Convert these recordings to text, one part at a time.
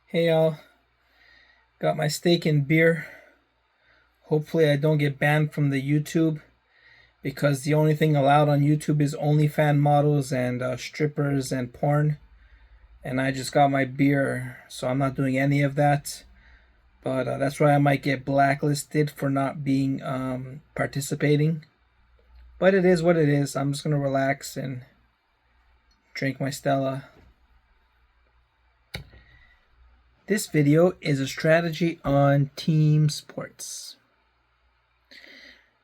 Hey y'all, got my steak and beer. Hopefully I don't get banned from the YouTube because the only thing allowed on YouTube is OnlyFans models and strippers and porn. And I just got my beer, so I'm not doing any of that. But that's why I might get blacklisted for not being participating. But it is what it is. I'm just gonna relax and drink my Stella. This video is a strategy on team sports.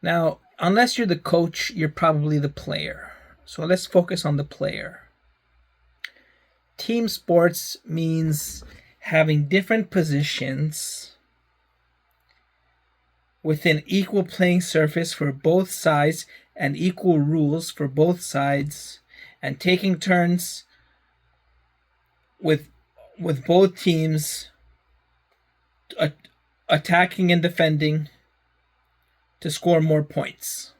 Now, unless you're the coach, you're probably the player. So let's focus on the player. Team sports means having different positions within equal playing surface for both sides and equal rules for both sides, and taking turns with both teams attacking and defending to score more points.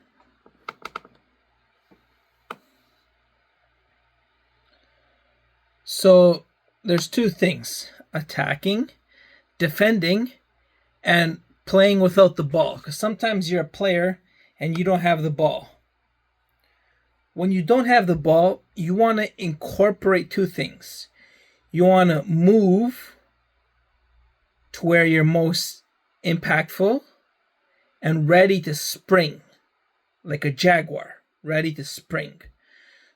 So there's two things: attacking, defending, and playing without the ball. Because sometimes you're a player and you don't have the ball. When you don't have the ball, you want to incorporate two things. You want to move to where you're most impactful and ready to spring, like a jaguar, ready to spring.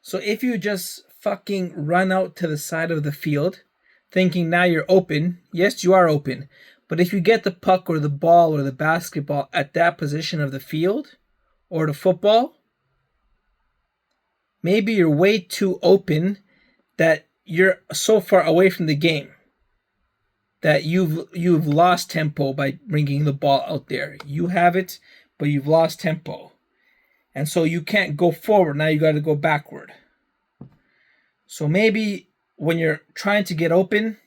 So if you just fucking run out to the side of the field thinking now you're open, yes, you are open. But if you get the puck or the ball or the basketball at that position of the field or the football, maybe you're way too open that you're so far away from the game that you've lost tempo by bringing the ball out there. You have it, but you've lost tempo. And so you can't go forward. Now you got to go backward. So maybe when you're trying to get open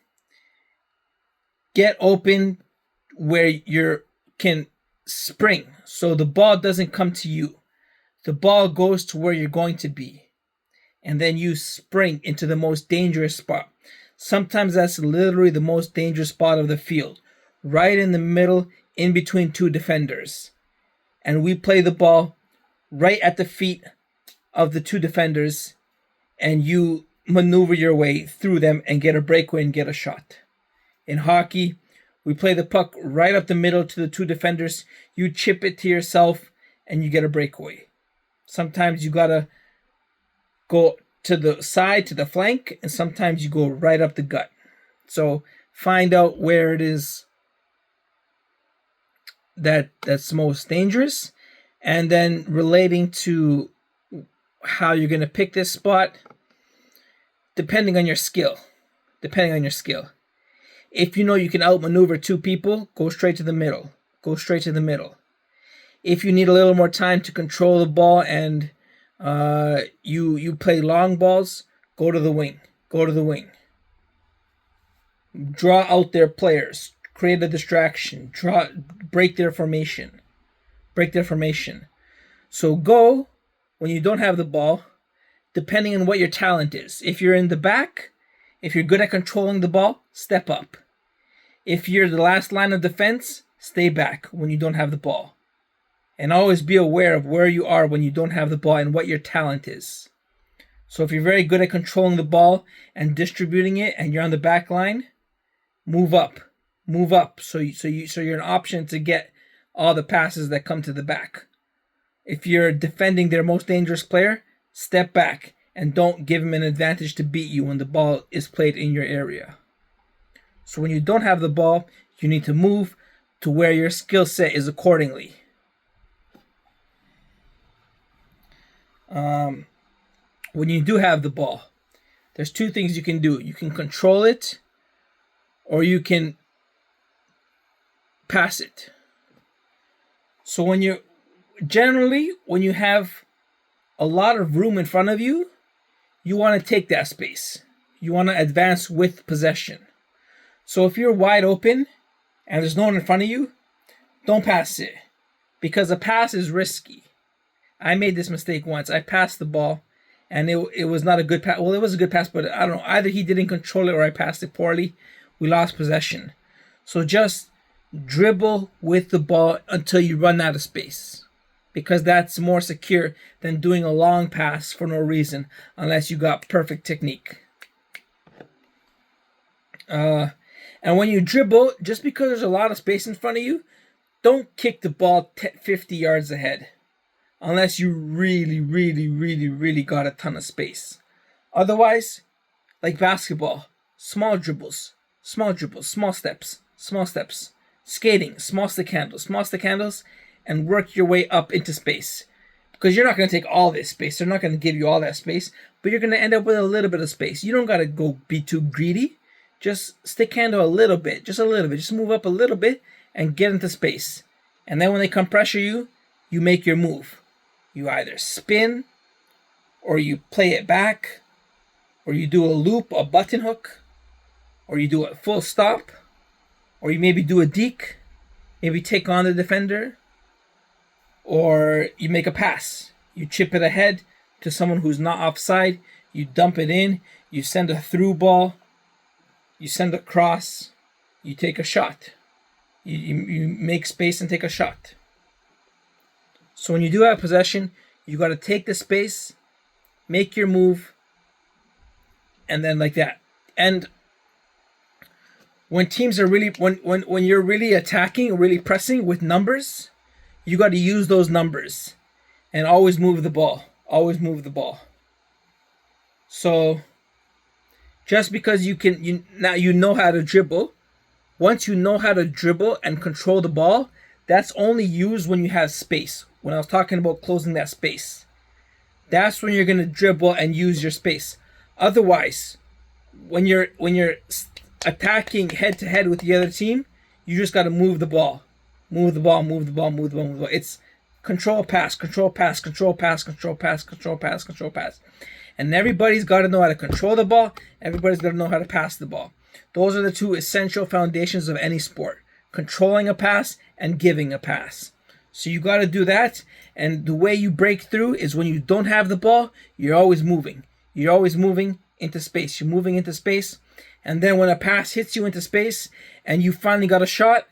where you can spring. So the ball doesn't come to you. The ball goes to where you're going to be. And then you spring into the most dangerous spot. Sometimes that's literally the most dangerous spot of the field, right in the middle, in between two defenders. And we play the ball right at the feet of the two defenders, and you maneuver your way through them and get a breakaway and get a shot. In hockey, we play the puck right up the middle to the two defenders. You chip it to yourself, and you get a breakaway. Sometimes you gotta go to the side, to the flank, and sometimes you go right up the gut. So find out where it is that's most dangerous, and then relating to how you're going to pick this spot, depending on your skill. If you know you can outmaneuver two people, go straight to the middle. If you need a little more time to control the ball and you play long balls, go to the wing. Draw out their players, create a distraction, break their formation. So go when you don't have the ball, depending on what your talent is. If you're in the back, if you're good at controlling the ball, step up. If you're the last line of defense, stay back when you don't have the ball. And always be aware of where you are when you don't have the ball and what your talent is. So if you're very good at controlling the ball and distributing it and you're on the back line, move up. So you're an option to get all the passes that come to the back. If you're defending their most dangerous player, step back and don't give him an advantage to beat you when the ball is played in your area. So when you don't have the ball, you need to move to where your skill set is accordingly. When you do have the ball, there's two things you can do. You can control it, or you can pass it. So when you have a lot of room in front of you, you want to take that space. You want to advance with possession. So if you're wide open and there's no one in front of you, don't pass it, because a pass is risky. I made this mistake once. I passed the ball, and it was not a good pass. Well, it was a good pass, but I don't know. Either he didn't control it or I passed it poorly. we lost possession. So just dribble with the ball until you run out of space, because that's more secure than doing a long pass for no reason unless you got perfect technique. And when you dribble, just because there's a lot of space in front of you, don't kick the ball 50 yards ahead unless you really, really, really, really got a ton of space. Otherwise, like basketball, small dribbles, small steps, skating, small stick handles, and work your way up into space. Because you're not going to take all this space. They're not going to give you all that space, but you're going to end up with a little bit of space. You don't got to go be too greedy. Just stick handle a little bit, just move up a little bit and get into space. And then when they come pressure you, you make your move. You either spin, or you play it back, or you do a loop, a button hook, or you do a full stop, or you maybe do a deke, maybe take on the defender, or you make a pass. You chip it ahead to someone who's not offside, you dump it in, you send a through ball, you send a cross, you take a shot. You make space and take a shot. So when you do have possession, you got to take the space, make your move, and then like that. And when teams are really, when you're really attacking, really pressing with numbers, you got to use those numbers and always move the ball. Always move the ball. So just because now you know how to dribble. Once you know how to dribble and control the ball, that's only used when you have space. When I was talking about closing that space, that's when you're going to dribble and use your space. Otherwise, when you're attacking head to head with the other team, you just got to move the ball. Move the ball. It's control pass. And everybody's got to know how to control the ball. Everybody's got to know how to pass the ball. Those are the two essential foundations of any sport. Controlling a pass and giving a pass. So you got to do that. And the way you break through is when you don't have the ball, you're always moving. You're always moving into space. You're moving into space. And then when a pass hits you into space and you finally got a shot,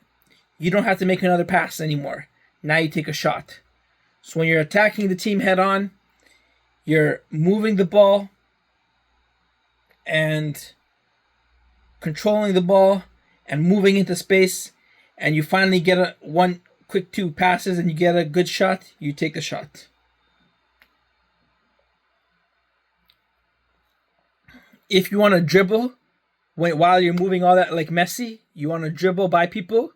you don't have to make another pass anymore. Now you take a shot. So when you're attacking the team head on, you're moving the ball and controlling the ball and moving into space, and you finally get one quick two passes and you get a good shot, you take the shot. If you want to dribble while you're moving all that like Messi, you want to dribble by people,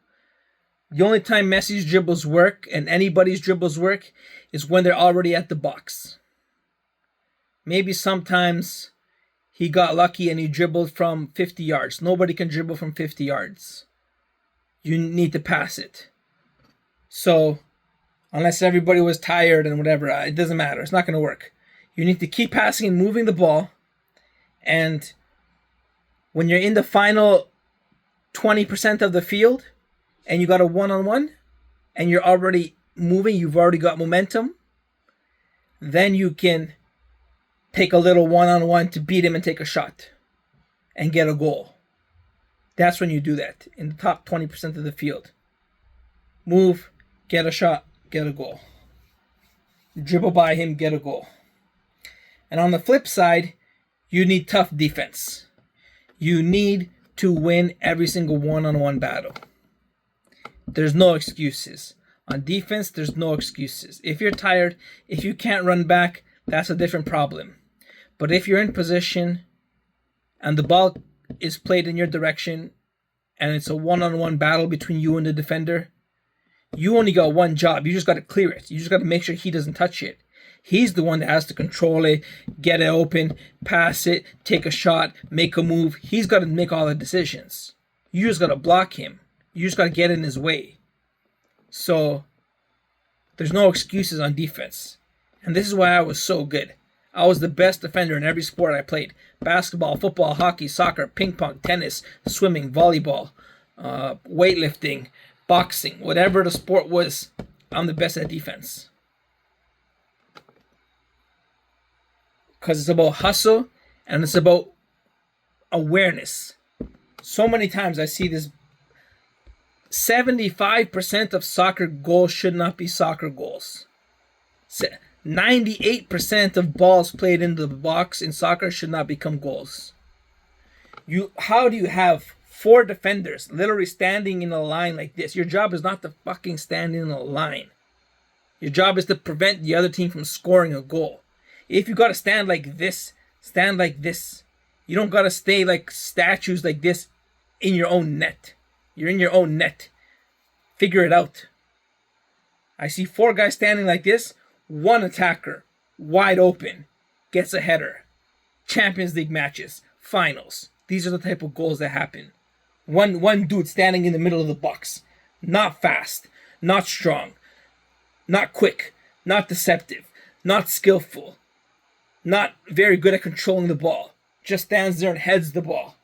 the only time Messi's dribbles work and anybody's dribbles work is when they're already at the box. Maybe sometimes he got lucky and he dribbled from 50 yards. Nobody can dribble from 50 yards. You need to pass it. So, unless everybody was tired and whatever, it doesn't matter. It's not going to work. You need to keep passing and moving the ball. And when you're in the final 20% of the field and you got a one-on-one and you're already moving, you've already got momentum, then you can take a little one-on-one to beat him and take a shot and get a goal. That's when you do that in the top 20% of the field. Move, get a shot, get a goal. Dribble by him, get a goal. And on the flip side, you need tough defense. You need to win every single one-on-one battle. There's no excuses. On defense, there's no excuses. If you're tired, if you can't run back, that's a different problem. But if you're in position and the ball is played in your direction and it's a one-on-one battle between you and the defender, you only got one job. You just got to clear it. You just got to make sure he doesn't touch it. He's the one that has to control it, get it open, pass it, take a shot, make a move. He's got to make all the decisions. You just got to block him. You just got to get in his way. So there's no excuses on defense. And this is why I was so good. I was the best defender in every sport I played. Basketball, football, hockey, soccer, ping pong, tennis, swimming, volleyball, weightlifting, boxing, whatever the sport was, I'm the best at defense. Because it's about hustle and it's about awareness. So many times I see this. 75% of soccer goals should not be soccer goals. 98% of balls played into the box in soccer should not become goals. How do you have four defenders literally standing in a line like this? Your job is not to fucking stand in a line. Your job is to prevent the other team from scoring a goal. If you gotta stand like this, stand like this. You don't gotta stay like statues like this in your own net. You're in your own net. Figure it out. I see four guys standing like this. One attacker, wide open, gets a header. Champions League matches, finals. These are the type of goals that happen. One dude standing in the middle of the box. Not fast, not strong, not quick, not deceptive, not skillful, not very good at controlling the ball. Just stands there and heads the ball.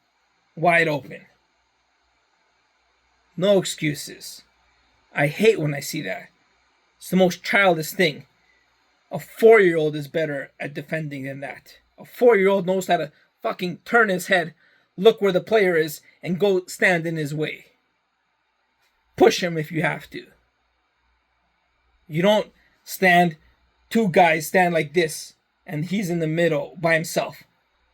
Wide open. No excuses. I hate when I see that. It's the most childish thing. A 4-year-old is better at defending than that. A 4-year-old knows how to fucking turn his head, look where the player is, and go stand in his way. Push him if you have to. You don't stand, two guys stand like this, and he's in the middle by himself.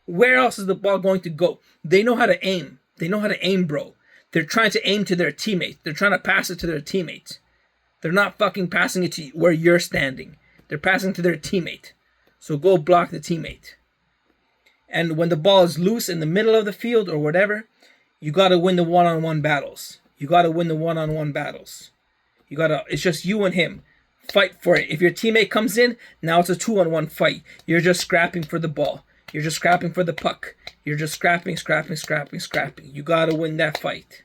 Where else is the ball going to go? They know how to aim. They know how to aim, bro. They're trying to aim to their teammate. They're trying to pass it to their teammates. They're not fucking passing it to where you're standing. They're passing to their teammate. So go block the teammate. And when the ball is loose in the middle of the field or whatever, you got to win the one-on-one battles. You got to win the one-on-one battles. It's just you and him. Fight for it. If your teammate comes in, now it's a 2-on-1 fight. You're just scrapping for the ball. You're just scrapping for the puck. You're just scrapping. You got to win that fight.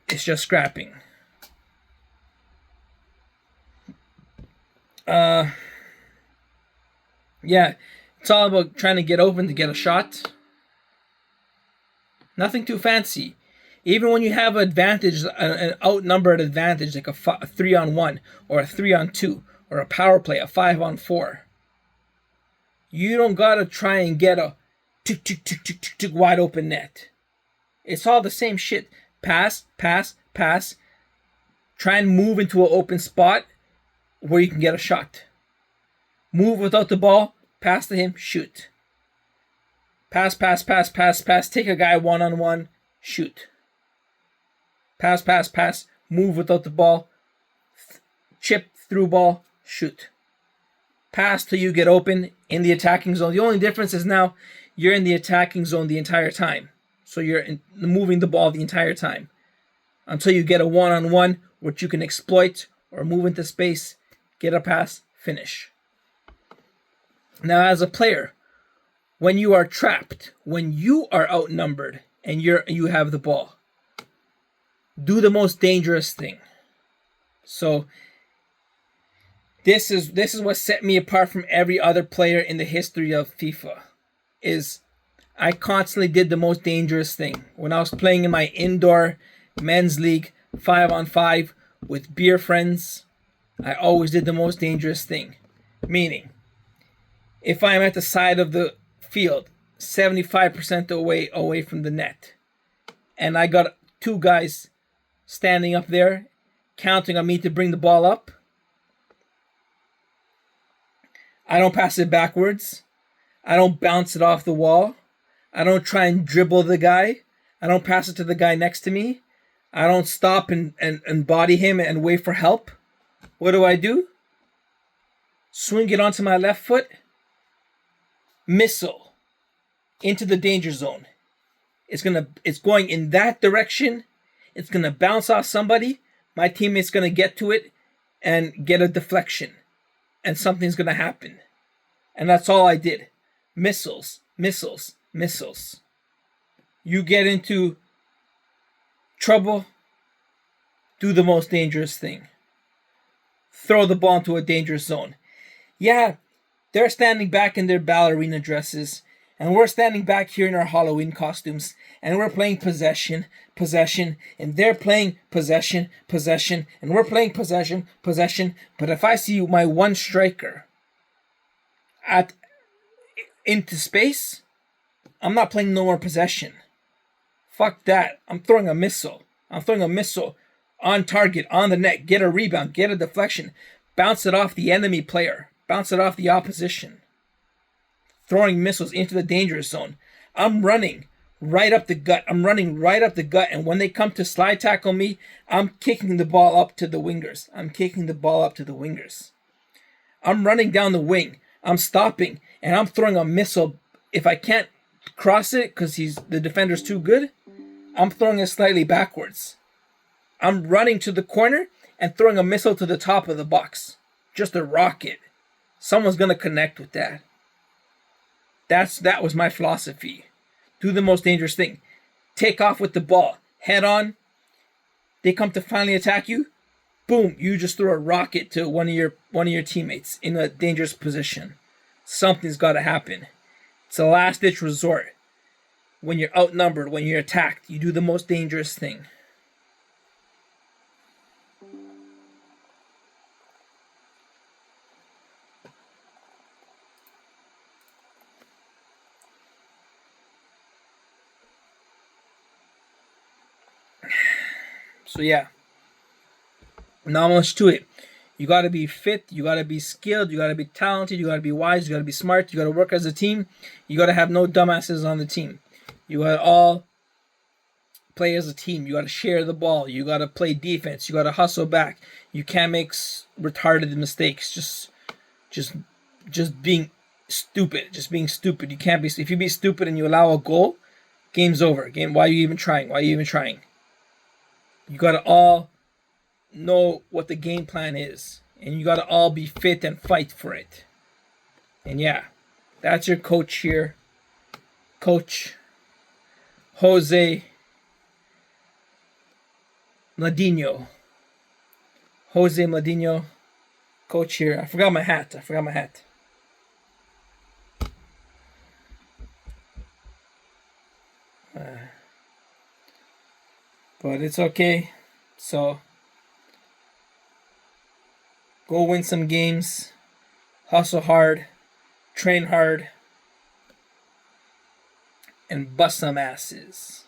It's just scrapping. Yeah, it's all about trying to get open to get a shot. Nothing too fancy. Even when you have an advantage, an outnumbered advantage, like a 3-on-1 or a 3-on-2 or a power play, a 5-on-4, you don't gotta try and get a wide open net. It's all the same shit. Pass. Try and move into an open spot where you can get a shot. Move without the ball, pass to him, shoot. Pass. Take a guy 1-on-1, shoot. Pass. Move without the ball, chip through ball, shoot. Pass till you get open in the attacking zone. The only difference is now you're in the attacking zone the entire time. So you're moving the ball the entire time until you get a 1-on-1, which you can exploit or move into space, get a pass, finish. Now, as a player, when you are trapped, when you are outnumbered and you have the ball, do the most dangerous thing. So this is what set me apart from every other player in the history of FIFA. Is I constantly did the most dangerous thing. When I was playing in my indoor men's league 5-on-5 with beer friends, I always did the most dangerous thing. Meaning, if I'm at the side of the field, 75% away from the net, and I got two guys standing up there counting on me to bring the ball up, I don't pass it backwards. I don't bounce it off the wall. I don't try and dribble the guy. I don't pass it to the guy next to me. I don't stop and body him and wait for help. What do? Swing it onto my left foot. Missile into the danger zone. It's going in that direction. It's gonna bounce off somebody. My teammate's gonna get to it and get a deflection. And something's gonna happen. And that's all I did. Missiles. You get into trouble, do the most dangerous thing. Throw the ball into a dangerous zone. Yeah, they're standing back in their ballerina dresses, and we're standing back here in our Halloween costumes, and we're playing possession, and they're playing possession, and we're playing possession. But if I see my one striker into space, I'm not playing no more possession. Fuck that. I'm throwing a missile. I'm throwing a missile on target, on the net, get a rebound, get a deflection, bounce it off the enemy player, bounce it off the opposition. Throwing missiles into the dangerous zone. I'm running right up the gut. I'm running right up the gut. And when they come to slide tackle me, I'm kicking the ball up to the wingers. I'm running down the wing. I'm stopping. And I'm throwing a missile. If I can't cross it because the defender's too good, I'm throwing it slightly backwards. I'm running to the corner and throwing a missile to the top of the box. Just a rocket. Someone's going to connect with that. That was my philosophy. Do the most dangerous thing. Take off with the ball. Head on. They come to finally attack you. Boom. You just throw a rocket to one of your teammates in a dangerous position. Something's got to happen. It's a last-ditch resort. When you're outnumbered, when you're attacked, you do the most dangerous thing. So yeah, not much to it. You got to be fit, you got to be skilled, you got to be talented, you got to be wise, you got to be smart, you got to work as a team. You got to have no dumbasses on the team. You got to all play as a team. You got to share the ball. You got to play defense. You got to hustle back. You can't make retarded mistakes. Just being stupid. Just being stupid. You can't be. If you be stupid and you allow a goal, game's over. Why are you even trying? You got to all know what the game plan is. And you got to all be fit and fight for it. And yeah, that's your coach here. Coach Jose Mladinho. Coach here. I forgot my hat. But it's okay. So, go win some games. Hustle hard. Train hard. And bust some asses.